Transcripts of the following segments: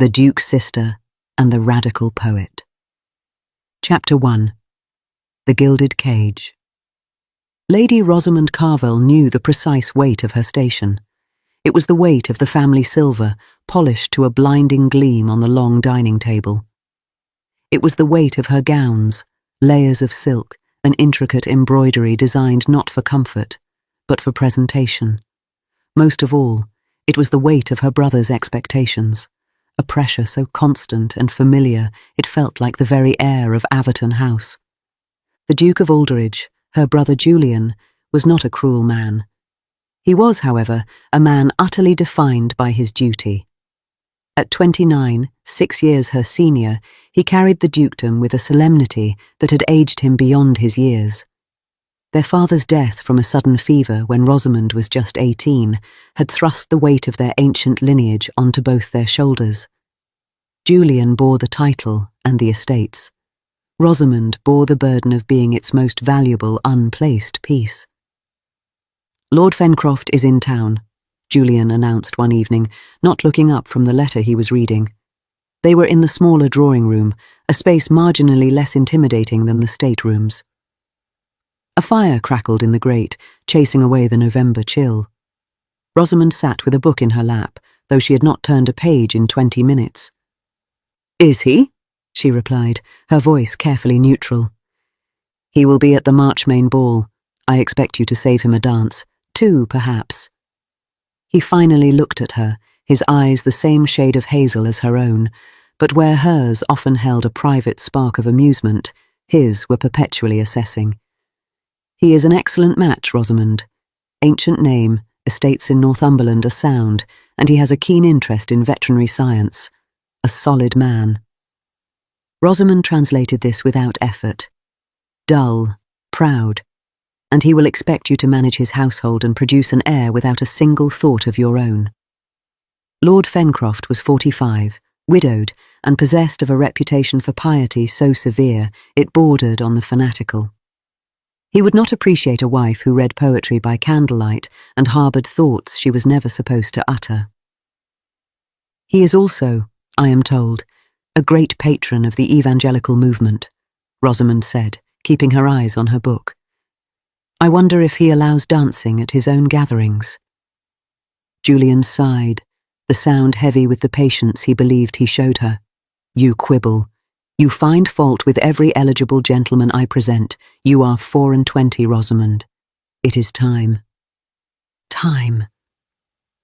The Duke's Sister and the Radical Poet. Chapter 1. The Gilded Cage. Lady Rosamond Carville knew the precise weight of her station. It was the weight of the family silver, polished to a blinding gleam on the long dining table. It was the weight of her gowns, layers of silk, and intricate embroidery designed not for comfort, but for presentation. Most of all, it was the weight of her brother's expectations. A pressure so constant and familiar it felt like the very air of Averton House. The Duke of Aldridge, her brother Julian, was not a cruel man. He was, however, a man utterly defined by his duty. At 29, 6 years her senior, he carried the dukedom with a solemnity that had aged him beyond his years. Their father's death from a sudden fever when Rosamond was just 18 had thrust the weight of their ancient lineage onto both their shoulders. Julian bore the title and the estates. Rosamond bore the burden of being its most valuable unplaced piece. "Lord Fencroft is in town," Julian announced one evening, not looking up from the letter he was reading. They were in the smaller drawing room, a space marginally less intimidating than the staterooms. A fire crackled in the grate, chasing away the November chill. Rosamond sat with a book in her lap, though she had not turned a page in 20 minutes. "Is he?" she replied, her voice carefully neutral. "He will be at the Marchmain ball. I expect you to save him a dance. 2, perhaps." He finally looked at her, his eyes the same shade of hazel as her own, but where hers often held a private spark of amusement, his were perpetually assessing. "He is an excellent match, Rosamond. Ancient name, estates in Northumberland are sound, and he has a keen interest in veterinary science. A solid man." Rosamond translated this without effort. "Dull, proud, and he will expect you to manage his household and produce an heir without a single thought of your own." Lord Fencroft was 45, widowed, and possessed of a reputation for piety so severe it bordered on the fanatical. He would not appreciate a wife who read poetry by candlelight and harboured thoughts she was never supposed to utter. "He is also, I am told, a great patron of the evangelical movement," Rosamond said, keeping her eyes on her book. "I wonder if he allows dancing at his own gatherings." Julian sighed, the sound heavy with the patience he believed he showed her. "You quibble. You find fault with every eligible gentleman I present. You are 24, Rosamond. It is time." Time.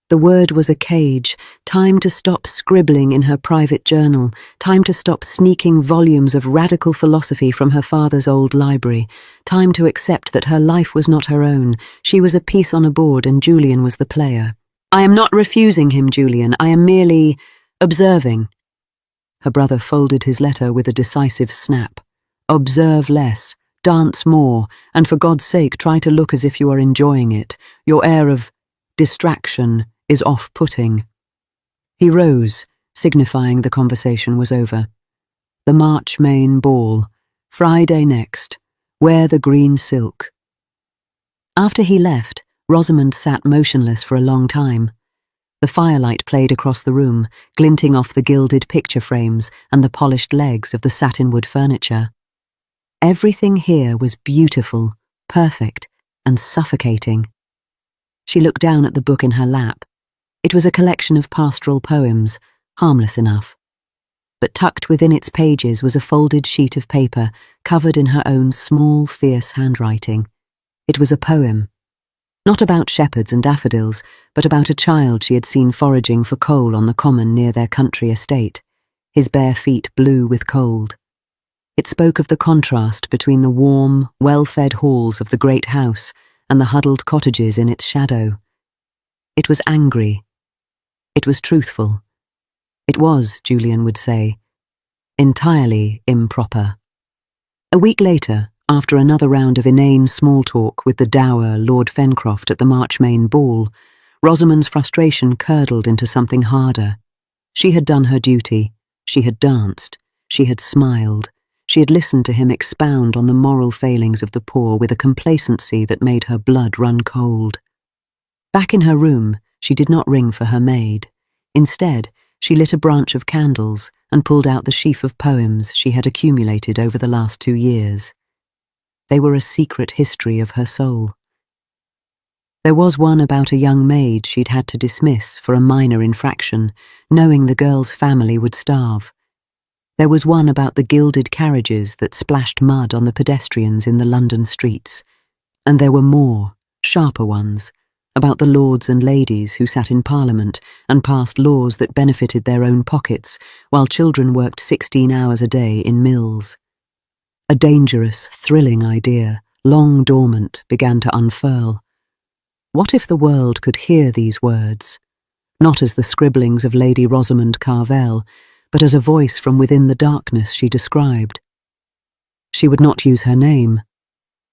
The word was a cage, time to stop scribbling in her private journal, time to stop sneaking volumes of radical philosophy from her father's old library, time to accept that her life was not her own. She was a piece on a board and Julian was the player. "I am not refusing him, Julian. I am merely observing." Her brother folded his letter with a decisive snap. "Observe less, dance more, and for God's sake try to look as if you are enjoying it. Your air of distraction is off-putting." He rose, signifying the conversation was over. "The Marchmain ball, Friday next. Wear the green silk." After he left, Rosamond sat motionless for a long time. The firelight played across the room, glinting off the gilded picture frames and the polished legs of the satinwood furniture. Everything here was beautiful, perfect, and suffocating. She looked down at the book in her lap. It was a collection of pastoral poems, harmless enough. But tucked within its pages was a folded sheet of paper, covered in her own small, fierce handwriting. It was a poem. Not about shepherds and daffodils, but about a child she had seen foraging for coal on the common near their country estate, his bare feet blue with cold. It spoke of the contrast between the warm, well-fed halls of the great house and the huddled cottages in its shadow. It was angry. It was truthful. It was, Julian would say, entirely improper. A week later, after another round of inane small talk with the dour Lord Fencroft at the Marchmain ball, Rosamond's frustration curdled into something harder. She had done her duty. She had danced. She had smiled. She had listened to him expound on the moral failings of the poor with a complacency that made her blood run cold. Back in her room, she did not ring for her maid. Instead, She lit a branch of candles and pulled out the sheaf of poems she had accumulated over the last 2 years. They were a secret history of her soul. There was one about a young maid she'd had to dismiss for a minor infraction, knowing the girl's family would starve. There was one about the gilded carriages that splashed mud on the pedestrians in the London streets. And there were more, sharper ones, about the lords and ladies who sat in Parliament and passed laws that benefited their own pockets, while children worked 16 hours a day in mills. A dangerous, thrilling idea, long dormant, began to unfurl. What if the world could hear these words, not as the scribblings of Lady Rosamond Carvel, but as a voice from within the darkness she described? She would not use her name.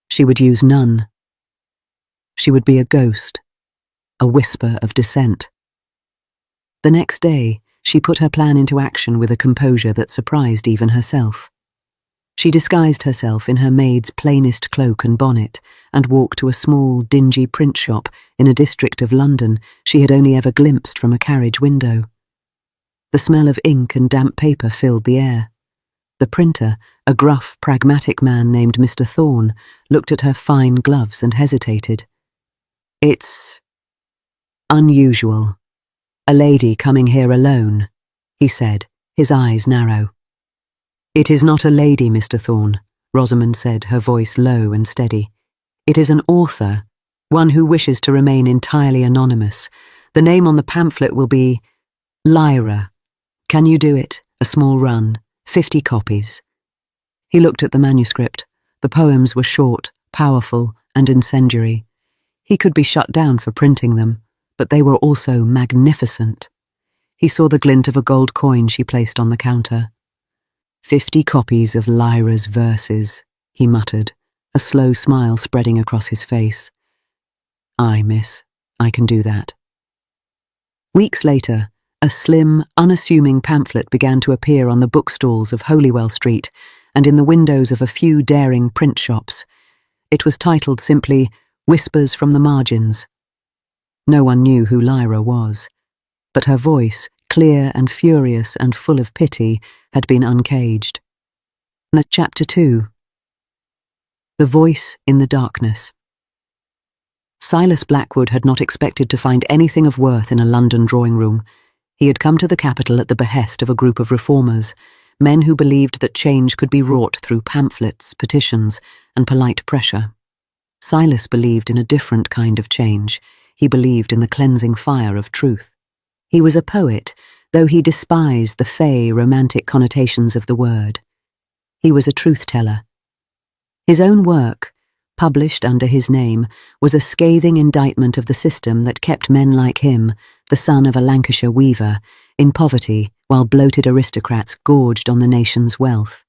She would use none. She would be a ghost, a whisper of dissent. The next day, she put her plan into action with a composure that surprised even herself. She disguised herself in her maid's plainest cloak and bonnet and walked to a small, dingy print shop in a district of London she had only ever glimpsed from a carriage window. The smell of ink and damp paper filled the air. The printer, a gruff, pragmatic man named Mr. Thorne, looked at her fine gloves and hesitated. "It's unusual. A lady coming here alone," he said, his eyes narrow. "It is not a lady, Mr. Thorne," Rosamond said, her voice low and steady. "It is an author, one who wishes to remain entirely anonymous. The name on the pamphlet will be Lyra. Can you do it? A small run, 50 copies." He looked at the manuscript. The poems were short, powerful, and incendiary. He could be shut down for printing them, but they were also magnificent. He saw the glint of a gold coin she placed on the counter. 50 copies of Lyra's verses, he muttered, a slow smile spreading across his face. "Aye, miss, I can do that." Weeks later, a slim, unassuming pamphlet began to appear on the bookstalls of Holywell Street and in the windows of a few daring print shops. It was titled simply, "Whispers from the Margins." No one knew who Lyra was, but her voice, clear and furious and full of pity, had been uncaged. Chapter 2. The Voice in the Darkness. Silas Blackwood had not expected to find anything of worth in a London drawing room. He had come to the capital at the behest of a group of reformers, men who believed that change could be wrought through pamphlets, petitions, and polite pressure. Silas believed in a different kind of change. He believed in the cleansing fire of truth. He was a poet, though he despised the fey, romantic connotations of the word. He was a truth-teller. His own work, published under his name, was a scathing indictment of the system that kept men like him, the son of a Lancashire weaver, in poverty while bloated aristocrats gorged on the nation's wealth.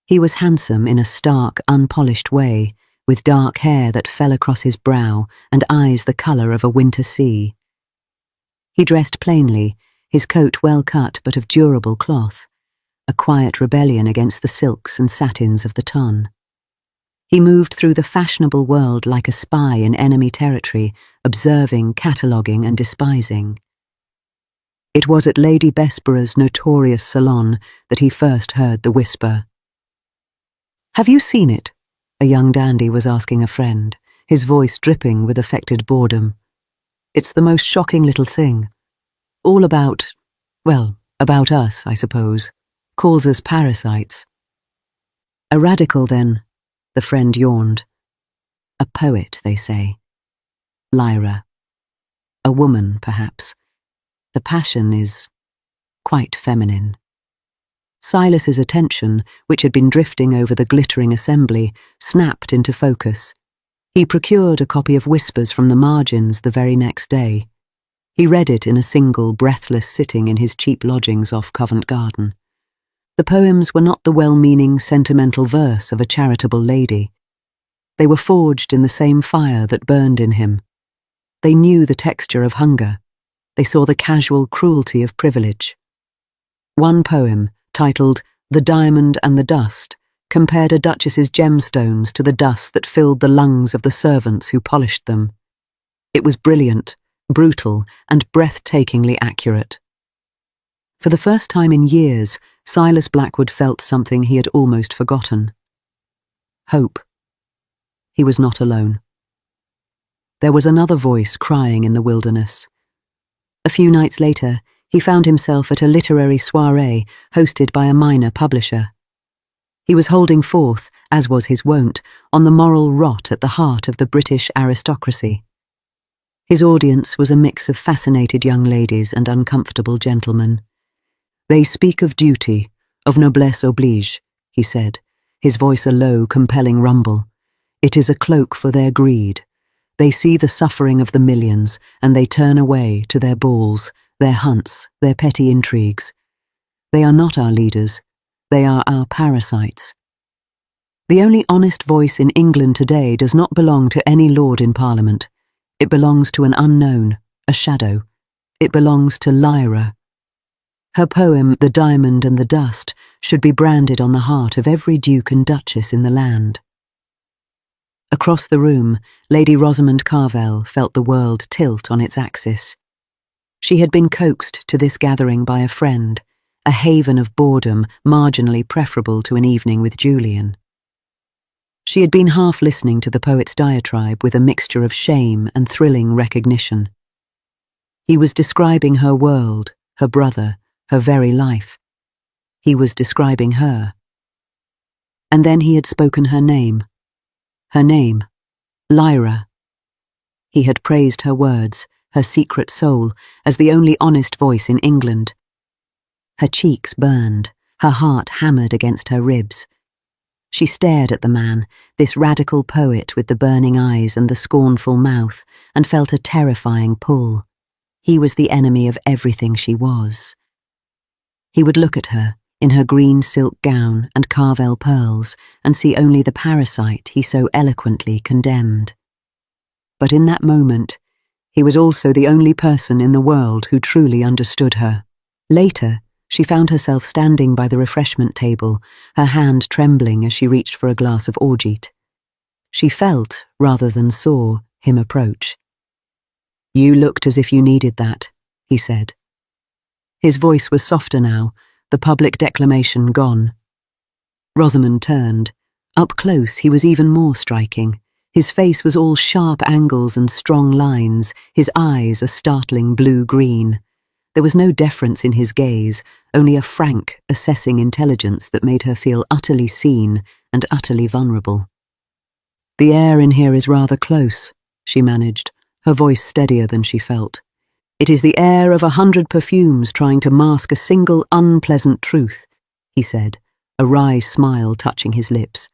He was handsome in a stark, unpolished way, with dark hair that fell across his brow and eyes the colour of a winter sea. He dressed plainly, his coat well cut but of durable cloth, a quiet rebellion against the silks and satins of the ton. He moved through the fashionable world like a spy in enemy territory, observing, cataloguing, and despising. It was at Lady Bessborough's notorious salon that he first heard the whisper. "Have you seen it?" a young dandy was asking a friend, his voice dripping with affected boredom. "It's the most shocking little thing. All about, well, about us, I suppose. Calls us parasites." "A radical, then," the friend yawned. "A poet, they say. Lyra. A woman, perhaps. The passion is quite feminine." Silas's attention, which had been drifting over the glittering assembly, snapped into focus. He procured a copy of Whispers from the Margins the very next day. He read it in a single, breathless sitting in his cheap lodgings off Covent Garden. The poems were not the well-meaning, sentimental verse of a charitable lady. They were forged in the same fire that burned in him. They knew the texture of hunger. They saw the casual cruelty of privilege. One poem, titled "The Diamond and the Dust," compared a duchess's gemstones to the dust that filled the lungs of the servants who polished them. It was brilliant, brutal, and breathtakingly accurate. For the first time in years, Silas Blackwood felt something he had almost forgotten. Hope. He was not alone. There was another voice crying in the wilderness. A few nights later, he found himself at a literary soiree hosted by a minor publisher. He was holding forth, as was his wont, on the moral rot at the heart of the British aristocracy. His audience was a mix of fascinated young ladies and uncomfortable gentlemen. "They speak of duty, of noblesse oblige," he said, his voice a low, compelling rumble. "It is a cloak for their greed. They see the suffering of the millions, and they turn away to their balls, their hunts, their petty intrigues. They are not our leaders. They are our parasites. The only honest voice in England today does not belong to any lord in Parliament. It belongs to an unknown, a shadow. It belongs to Lyra. Her poem, The Diamond and the Dust, should be branded on the heart of every duke and duchess in the land." Across the room, Lady Rosamond Carvel felt the world tilt on its axis. She had been coaxed to this gathering by a friend, a haven of boredom marginally preferable to an evening with Julian. She had been half listening to the poet's diatribe with a mixture of shame and thrilling recognition. He was describing her world, her brother, her very life. He was describing her. And then he had spoken her name. Her name, Lyra. He had praised her words, her secret soul, as the only honest voice in England. Her cheeks burned, her heart hammered against her ribs. She stared at the man, this radical poet with the burning eyes and the scornful mouth, and felt a terrifying pull. He was the enemy of everything she was. He would look at her, in her green silk gown and Carvel pearls, and see only the parasite he so eloquently condemned. But in that moment, he was also the only person in the world who truly understood her. Later, she found herself standing by the refreshment table, her hand trembling as she reached for a glass of orgeat. She felt, rather than saw, him approach. "You looked as if you needed that," he said. His voice was softer now, the public declamation gone. Rosamond turned. Up close he was even more striking. His face was all sharp angles and strong lines, his eyes a startling blue-green. There was no deference in his gaze, only a frank, assessing intelligence that made her feel utterly seen and utterly vulnerable. "The air in here is rather close," she managed, her voice steadier than she felt. "It is the air of 100 perfumes trying to mask a single unpleasant truth," he said, a wry smile touching his lips.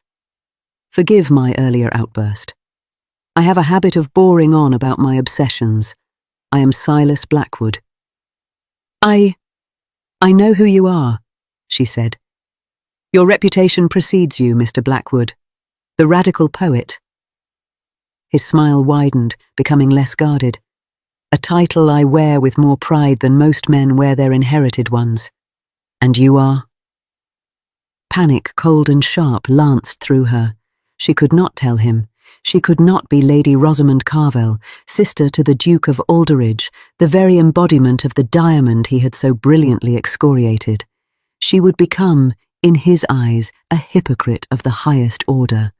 "Forgive my earlier outburst. I have a habit of boring on about my obsessions. I am Silas Blackwood." I know who you are," she said. "Your reputation precedes you, Mr. Blackwood. The radical poet." His smile widened, becoming less guarded. "A title I wear with more pride than most men wear their inherited ones. And you are?" Panic, cold and sharp, lanced through her. She could not tell him. She could not be Lady Rosamond Carvel, sister to the Duke of Alderridge, the very embodiment of the diamond he had so brilliantly excoriated. She would become, in his eyes, a hypocrite of the highest order.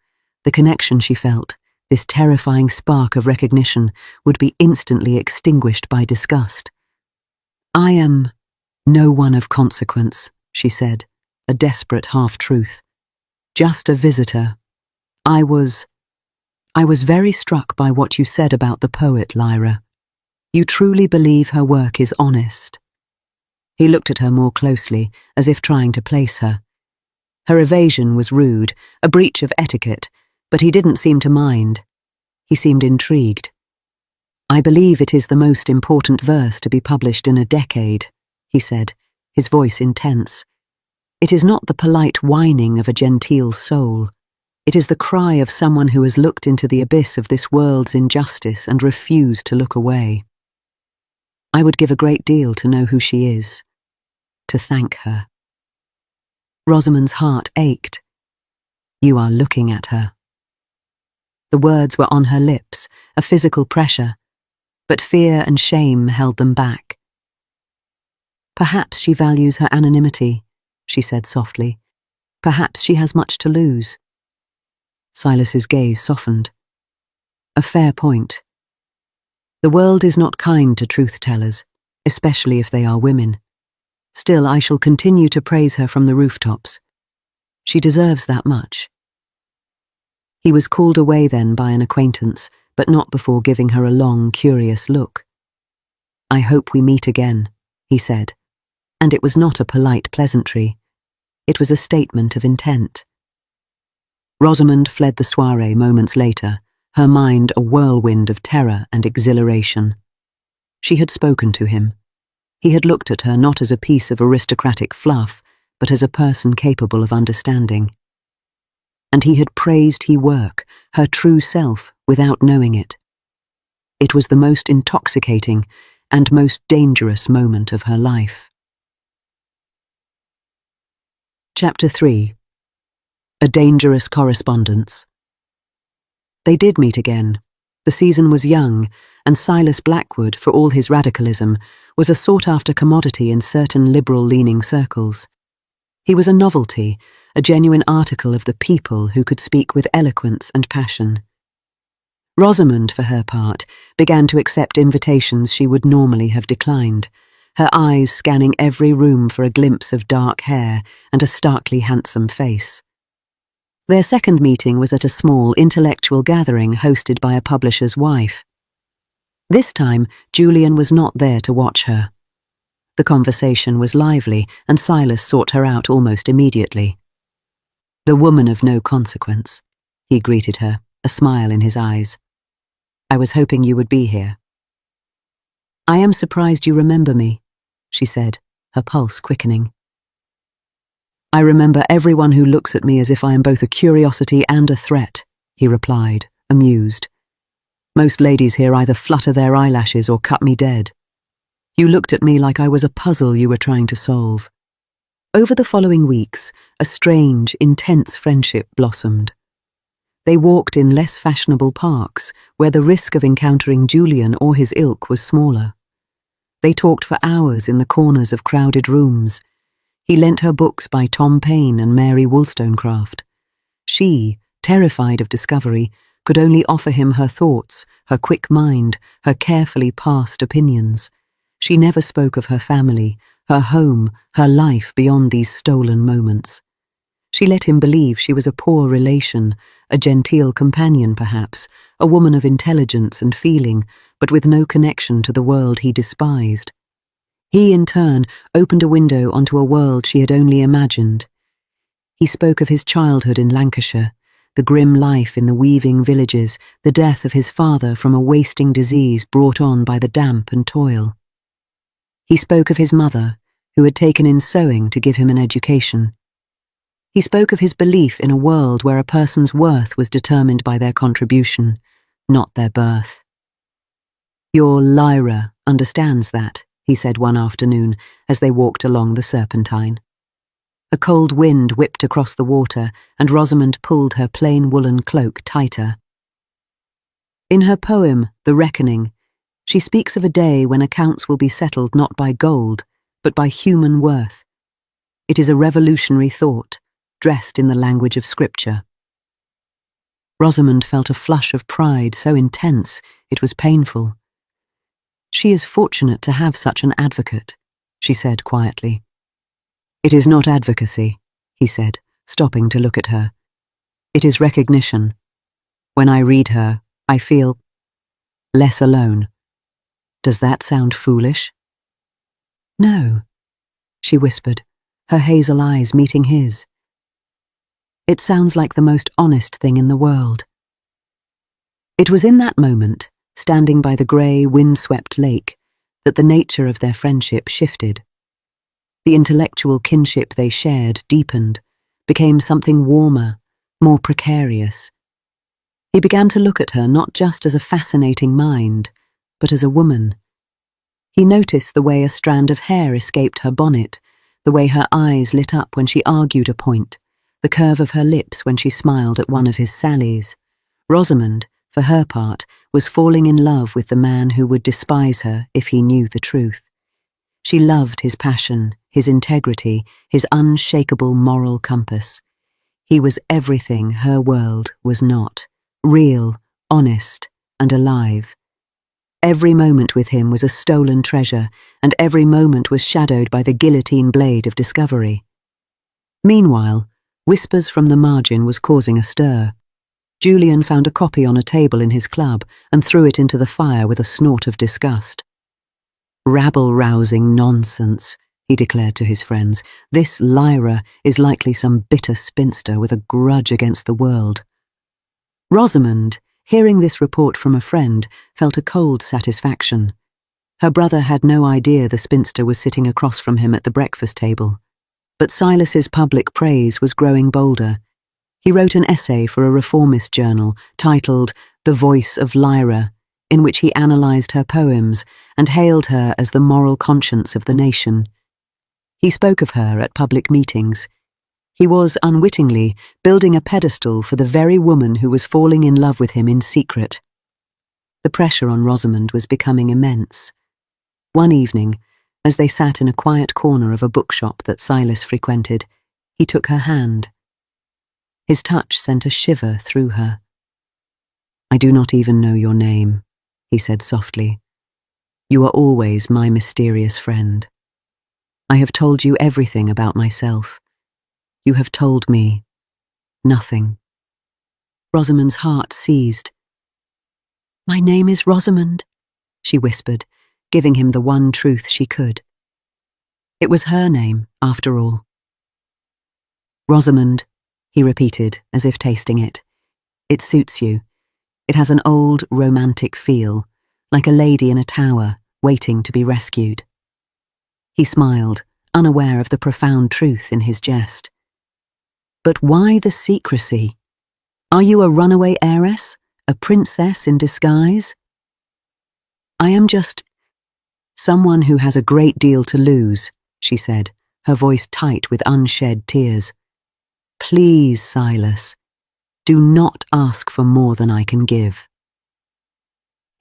The connection she felt, this terrifying spark of recognition, would be instantly extinguished by disgust. "I am no one of consequence," she said, a desperate half-truth. "Just a visitor. I was very struck by what you said about the poet, Lyra. You truly believe her work is honest." He looked at her more closely, as if trying to place her. Her evasion was rude, a breach of etiquette, but he didn't seem to mind. He seemed intrigued. "I believe it is the most important verse to be published in a decade," he said, his voice intense. "It is not the polite whining of a genteel soul. It is the cry of someone who has looked into the abyss of this world's injustice and refused to look away. I would give a great deal to know who she is, to thank her." Rosamond's heart ached. "You are looking at her." The words were on her lips, a physical pressure, but fear and shame held them back. Perhaps she values her anonymity, she said softly. Perhaps she has much to lose. Silas's gaze softened. A fair point. The world is not kind to truth-tellers, especially if they are women. Still, I shall continue to praise her from the rooftops. She deserves that much. He was called away then by an acquaintance, but not before giving her a long, curious look. I hope we meet again, he said, and it was not a polite pleasantry. It was a statement of intent. Rosamond fled the soiree moments later, her mind a whirlwind of terror and exhilaration. She had spoken to him. He had looked at her not as a piece of aristocratic fluff, but as a person capable of understanding. And he had praised her work, her true self, without knowing it. It was the most intoxicating and most dangerous moment of her life. Chapter 3. A dangerous correspondence. They did meet again. The season was young, and Silas Blackwood, for all his radicalism, was a sought-after commodity in certain liberal-leaning circles. He was a novelty, a genuine article of the people who could speak with eloquence and passion. Rosamond, for her part, began to accept invitations she would normally have declined, her eyes scanning every room for a glimpse of dark hair and a starkly handsome face. Their second meeting was at a small intellectual gathering hosted by a publisher's wife. This time, Julian was not there to watch her. The conversation was lively, and Silas sought her out almost immediately. "The woman of no consequence," he greeted her, a smile in his eyes. "I was hoping you would be here." "I am surprised you remember me," she said, her pulse quickening. "I remember everyone who looks at me as if I am both a curiosity and a threat," he replied, amused. "Most ladies here either flutter their eyelashes or cut me dead. You looked at me like I was a puzzle you were trying to solve." Over the following weeks, a strange, intense friendship blossomed. They walked in less fashionable parks, where the risk of encountering Julian or his ilk was smaller. They talked for hours in the corners of crowded rooms. He lent her books by Tom Paine and Mary Wollstonecraft. She, terrified of discovery, could only offer him her thoughts, her quick mind, her carefully parsed opinions. She never spoke of her family, her home, her life beyond these stolen moments. She let him believe she was a poor relation, a genteel companion perhaps, a woman of intelligence and feeling, but with no connection to the world he despised. He, in turn, opened a window onto a world she had only imagined. He spoke of his childhood in Lancashire, the grim life in the weaving villages, the death of his father from a wasting disease brought on by the damp and toil. He spoke of his mother, who had taken in sewing to give him an education. He spoke of his belief in a world where a person's worth was determined by their contribution, not their birth. "Your Lyra understands that," he said one afternoon as they walked along the Serpentine. A cold wind whipped across the water, and Rosamond pulled her plain woolen cloak tighter. In her poem, The Reckoning, she speaks of a day when accounts will be settled not by gold, but by human worth. It is a revolutionary thought, dressed in the language of Scripture. Rosamond felt a flush of pride so intense it was painful. "She is fortunate to have such an advocate," she said quietly. "It is not advocacy," he said, stopping to look at her. "It is recognition. When I read her, I feel less alone. Does that sound foolish?" "No," she whispered, her hazel eyes meeting his. "It sounds like the most honest thing in the world." It was in that moment, standing by the grey, wind-swept lake, that the nature of their friendship shifted. The intellectual kinship they shared deepened, became something warmer, more precarious. He began to look at her not just as a fascinating mind, but as a woman. He noticed the way a strand of hair escaped her bonnet, the way her eyes lit up when she argued a point, the curve of her lips when she smiled at one of his sallies. Rosamond, for her part, was falling in love with the man who would despise her if he knew the truth. She loved his passion, his integrity, his unshakable moral compass. He was everything her world was not: real, honest, and alive. Every moment with him was a stolen treasure, and every moment was shadowed by the guillotine blade of discovery. Meanwhile, whispers from the margin was causing a stir. Julian found a copy on a table in his club and threw it into the fire with a snort of disgust. "Rabble-rousing nonsense," he declared to his friends. "This Lyra is likely some bitter spinster with a grudge against the world." Rosamond, hearing this report from a friend, felt a cold satisfaction. Her brother had no idea the spinster was sitting across from him at the breakfast table. But Silas's public praise was growing bolder. He wrote an essay for a reformist journal titled The Voice of Lyra, in which he analysed her poems and hailed her as the moral conscience of the nation. He spoke of her at public meetings. He was, unwittingly, building a pedestal for the very woman who was falling in love with him in secret. The pressure on Rosamond was becoming immense. One evening, as they sat in a quiet corner of a bookshop that Silas frequented, he took her hand. His touch sent a shiver through her. "I do not even know your name," he said softly. "You are always my mysterious friend. I have told you everything about myself. You have told me nothing." Rosamond's heart seized. "My name is Rosamond," she whispered, giving him the one truth she could. It was her name, after all. "Rosamond," he repeated, as if tasting it. "It suits you. It has an old, romantic feel, like a lady in a tower, waiting to be rescued." He smiled, unaware of the profound truth in his jest. "But why the secrecy? Are you a runaway heiress, a princess in disguise?" "I am just someone who has a great deal to lose," she said, her voice tight with unshed tears. "Please, Silas, do not ask for more than I can give."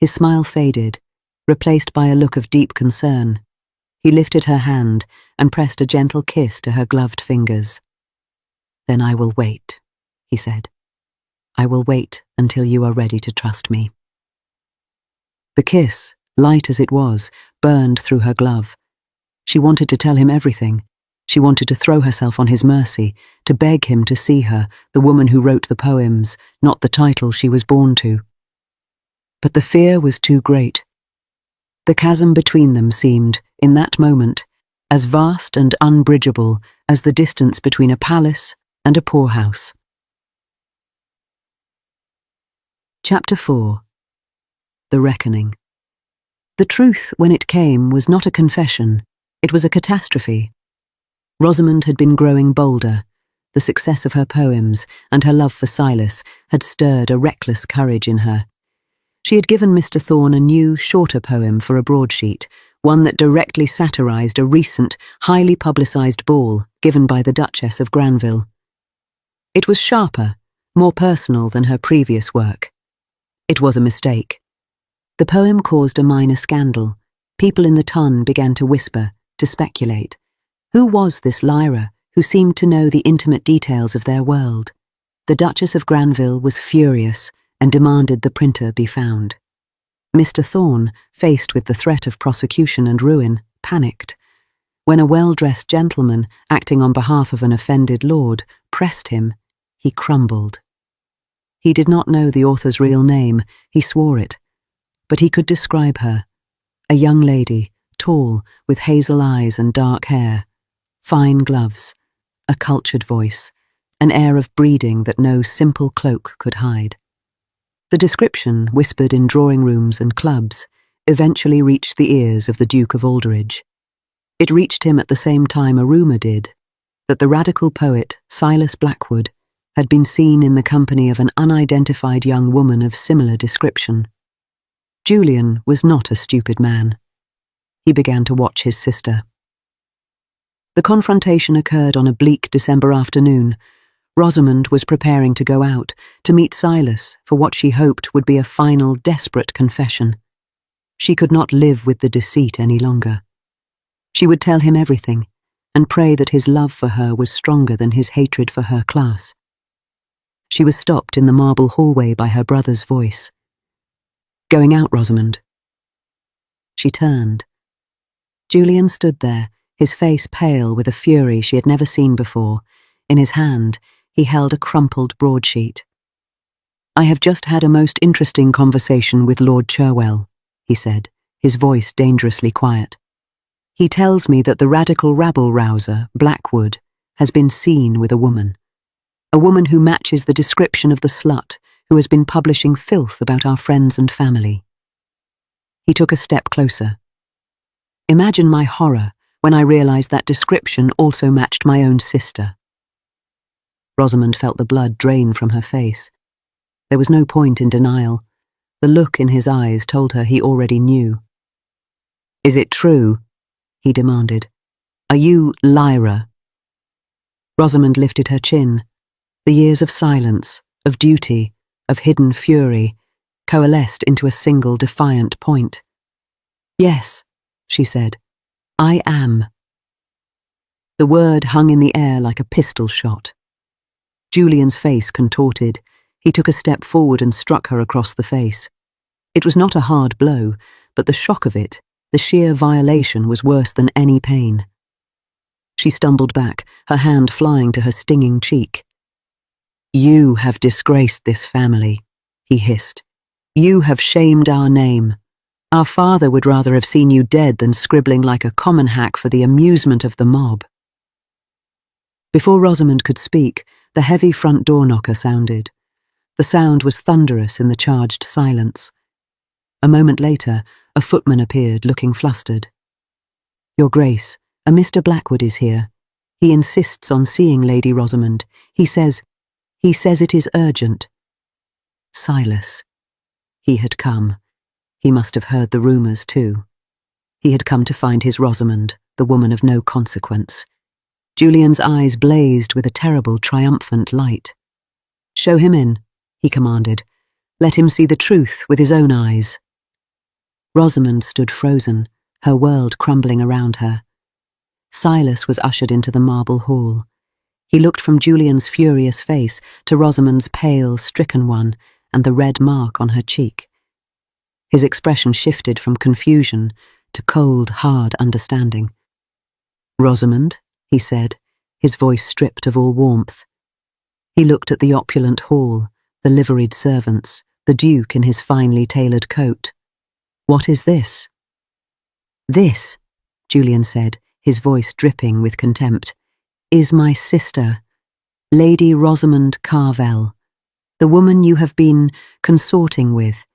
His smile faded, replaced by a look of deep concern. He lifted her hand and pressed a gentle kiss to her gloved fingers. "Then I will wait," he said. "I will wait until you are ready to trust me." The kiss, light as it was, burned through her glove. She wanted to tell him everything. She wanted to throw herself on his mercy, to beg him to see her, the woman who wrote the poems, not the title she was born to. But the fear was too great. The chasm between them seemed, in that moment, as vast and unbridgeable as the distance between a palace and a poorhouse. Chapter 4. The Reckoning. The truth, when it came, was not a confession. It was a catastrophe. Rosamond had been growing bolder. The success of her poems and her love for Silas had stirred a reckless courage in her. She had given Mr. Thorne a new, shorter poem for a broadsheet, one that directly satirized a recent, highly publicized ball given by the Duchess of Granville. It was sharper, more personal than her previous work. It was a mistake. The poem caused a minor scandal. People in the ton began to whisper, to speculate. Who was this Lyra, who seemed to know the intimate details of their world? The Duchess of Granville was furious and demanded the printer be found. Mr. Thorne, faced with the threat of prosecution and ruin, panicked. When a well-dressed gentleman, acting on behalf of an offended lord, pressed him, he crumbled. He did not know the author's real name, he swore it, but he could describe her. A young lady, tall, with hazel eyes and dark hair, fine gloves, a cultured voice, an air of breeding that no simple cloak could hide. The description, whispered in drawing rooms and clubs, eventually reached the ears of the Duke of Aldridge. It reached him at the same time a rumour did, that the radical poet Silas Blackwood had been seen in the company of an unidentified young woman of similar description. Julian was not a stupid man. He began to watch his sister. The confrontation occurred on a bleak December afternoon. Rosamond was preparing to go out, to meet Silas for what she hoped would be a final, desperate confession. She could not live with the deceit any longer. She would tell him everything, and pray that his love for her was stronger than his hatred for her class. She was stopped in the marble hallway by her brother's voice. "Going out, Rosamond?" She turned. Julian stood there, his face pale with a fury she had never seen before. In his hand, he held a crumpled broadsheet. "I have just had a most interesting conversation with Lord Cherwell," he said, his voice dangerously quiet. "He tells me that the radical rabble-rouser, Blackwood, has been seen with a woman who matches the description of the slut who has been publishing filth about our friends and family." He took a step closer. Imagine my horror when I realized that description also matched my own sister. Rosamond felt the blood drain from her face. There was no point in denial. The look in his eyes told her he already knew. "Is it true?" he demanded. "Are you Lyra?" Rosamond lifted her chin. The years of silence, of duty, of hidden fury, coalesced into a single defiant point. "Yes," she said, "I am." The word hung in the air like a pistol shot. Julian's face contorted. He took a step forward and struck her across the face. It was not a hard blow, but the shock of it, the sheer violation, was worse than any pain. She stumbled back, her hand flying to her stinging cheek. "You have disgraced this family," he hissed. "You have shamed our name. Our father would rather have seen you dead than scribbling like a common hack for the amusement of the mob." Before Rosamond could speak, the heavy front door knocker sounded. The sound was thunderous in the charged silence. A moment later, a footman appeared, looking flustered. "Your Grace, a Mr. Blackwood is here. He insists on seeing Lady Rosamond. He says it is urgent." Silas. He had come. He must have heard the rumours too. He had come to find his Rosamond, the woman of no consequence. Julian's eyes blazed with a terrible, triumphant light. "Show him in," he commanded. "Let him see the truth with his own eyes." Rosamond stood frozen, her world crumbling around her. Silas was ushered into the marble hall. He looked from Julian's furious face to Rosamond's pale, stricken one and the red mark on her cheek. His expression shifted from confusion to cold, hard understanding. "Rosamond," he said, his voice stripped of all warmth. He looked at the opulent hall, the liveried servants, the Duke in his finely tailored coat. "What is this?" "This," Julian said, his voice dripping with contempt, "is my sister, Lady Rosamond Carvel, the woman you have been consorting with,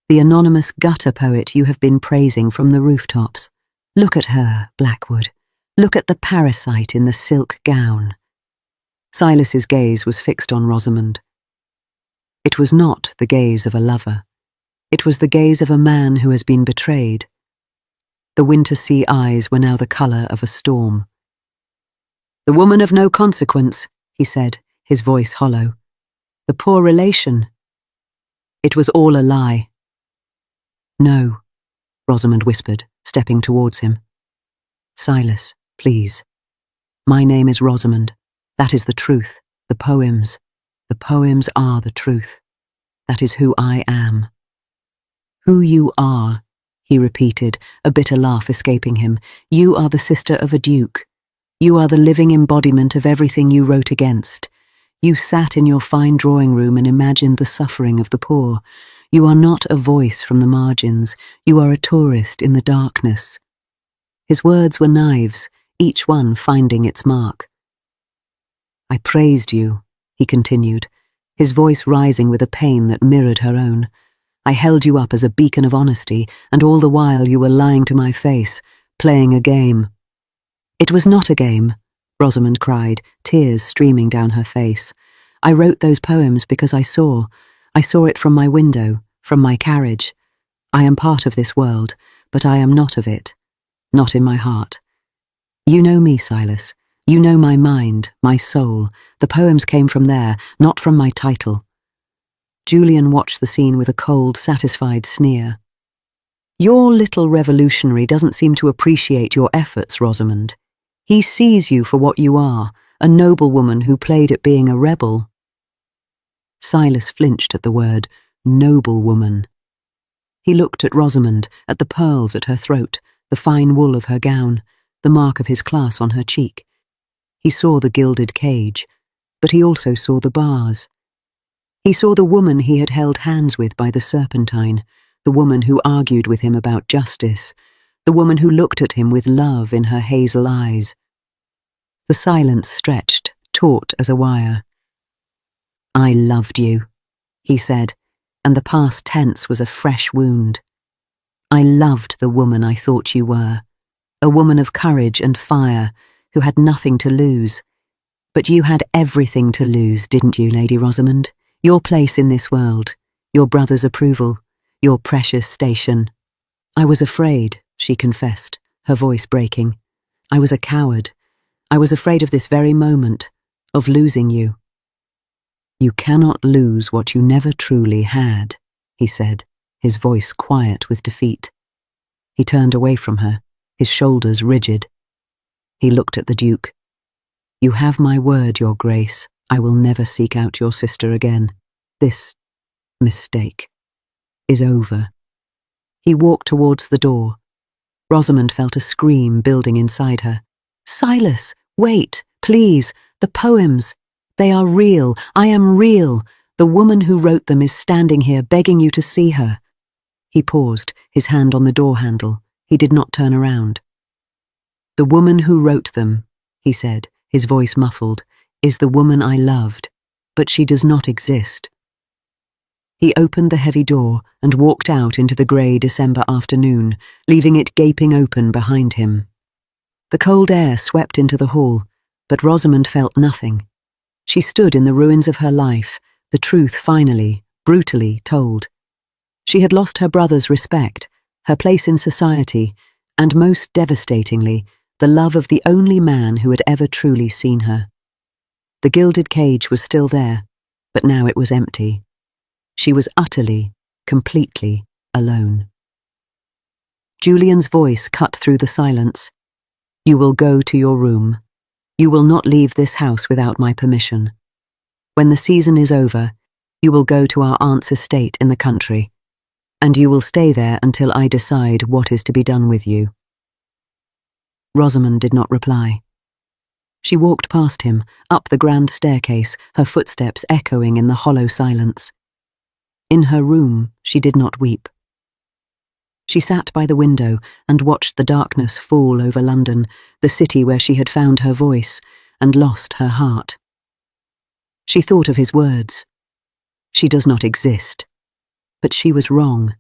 the anonymous gutter poet you have been praising from the rooftops. Look at her, Blackwood. Look at the parasite in the silk gown." Silas's gaze was fixed on Rosamond. It was not the gaze of a lover. It was the gaze of a man who has been betrayed. The winter sea eyes were now the colour of a storm. "The woman of no consequence," he said, his voice hollow. "The poor relation. It was all a lie." "No," Rosamond whispered, stepping towards him. "Silas, please. My name is Rosamond. That is the truth. The poems are the truth. That is who I am." "Who you are," he repeated, a bitter laugh escaping him. "You are the sister of a duke. You are the living embodiment of everything you wrote against. You sat in your fine drawing room and imagined the suffering of the poor. You are not a voice from the margins. You are a tourist in the darkness." His words were knives, each one finding its mark. "I praised you," he continued, his voice rising with a pain that mirrored her own. "I held you up as a beacon of honesty, and all the while you were lying to my face, playing a game." "It was not a game," Rosamond cried, tears streaming down her face. "I wrote those poems because I saw it from my window, from my carriage. I am part of this world, but I am not of it, not in my heart. You know me, Silas. You know my mind, my soul. The poems came from there, not from my title." Julian watched the scene with a cold, satisfied sneer. Your little revolutionary doesn't seem to appreciate your efforts, Rosamond. He sees you for what you are, a noblewoman who played at being a rebel." Silas flinched at the word, noblewoman. He looked at Rosamond, at the pearls at her throat, the fine wool of her gown, the mark of his class on her cheek. He saw the gilded cage, but he also saw the bars. He saw the woman he had held hands with by the Serpentine, the woman who argued with him about justice, the woman who looked at him with love in her hazel eyes. The silence stretched, taut as a wire. "I loved you," he said, and the past tense was a fresh wound. "I loved the woman I thought you were, a woman of courage and fire, who had nothing to lose. But you had everything to lose, didn't you, Lady Rosamond? Your place in this world, your brother's approval, your precious station." "I was afraid," she confessed, her voice breaking. "I was a coward. I was afraid of this very moment, of losing you." "You cannot lose what you never truly had," he said, his voice quiet with defeat. He turned away from her, his shoulders rigid. He looked at the Duke. "You have my word, Your Grace. I will never seek out your sister again. This mistake is over." He walked towards the door. Rosamond felt a scream building inside her. "Silas, wait, please. The poems. They are real. I am real. The woman who wrote them is standing here begging you to see her." He paused, his hand on the door handle. He did not turn around. "The woman who wrote them," he said, his voice muffled, "is the woman I loved, but she does not exist." He opened the heavy door and walked out into the grey December afternoon, leaving it gaping open behind him. The cold air swept into the hall, but Rosamond felt nothing. She stood in the ruins of her life, the truth finally, brutally told. She had lost her brother's respect, her place in society, and most devastatingly, the love of the only man who had ever truly seen her. The gilded cage was still there, but now it was empty. She was utterly, completely alone. Julian's voice cut through the silence. "You will go to your room. You will not leave this house without my permission. When the season is over, you will go to our aunt's estate in the country, and you will stay there until I decide what is to be done with you." Rosamond did not reply. She walked past him, up the grand staircase, her footsteps echoing in the hollow silence. In her room, she did not weep. She sat by the window and watched the darkness fall over London, the city where she had found her voice and lost her heart. She thought of his words. She does not exist. But she was wrong.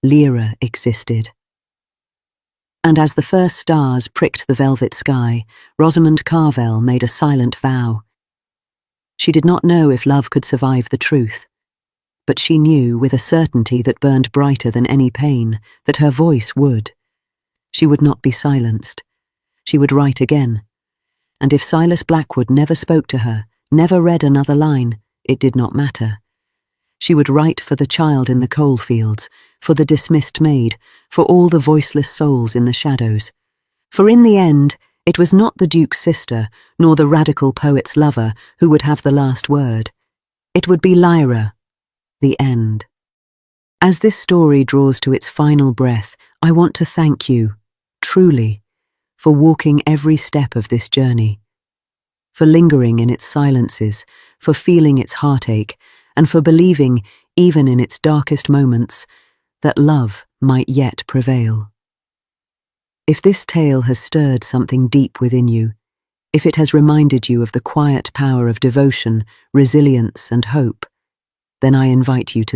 Lyra existed. And as the first stars pricked the velvet sky, Rosamond Carvell made a silent vow. She did not know if love could survive the truth, but she knew with a certainty that burned brighter than any pain that her voice would. She would not be silenced. She would write again. And if Silas Blackwood never spoke to her, never read another line, it did not matter. She would write for the child in the coalfields, for the dismissed maid, for all the voiceless souls in the shadows. For in the end, it was not the Duke's sister, nor the radical poet's lover who would have the last word. It would be Lyra. The end. As this story draws to its final breath, I want to thank you, truly, for walking every step of this journey, for lingering in its silences, for feeling its heartache, and for believing, even in its darkest moments, that love might yet prevail. If this tale has stirred something deep within you, if it has reminded you of the quiet power of devotion, resilience, and hope, then I invite you to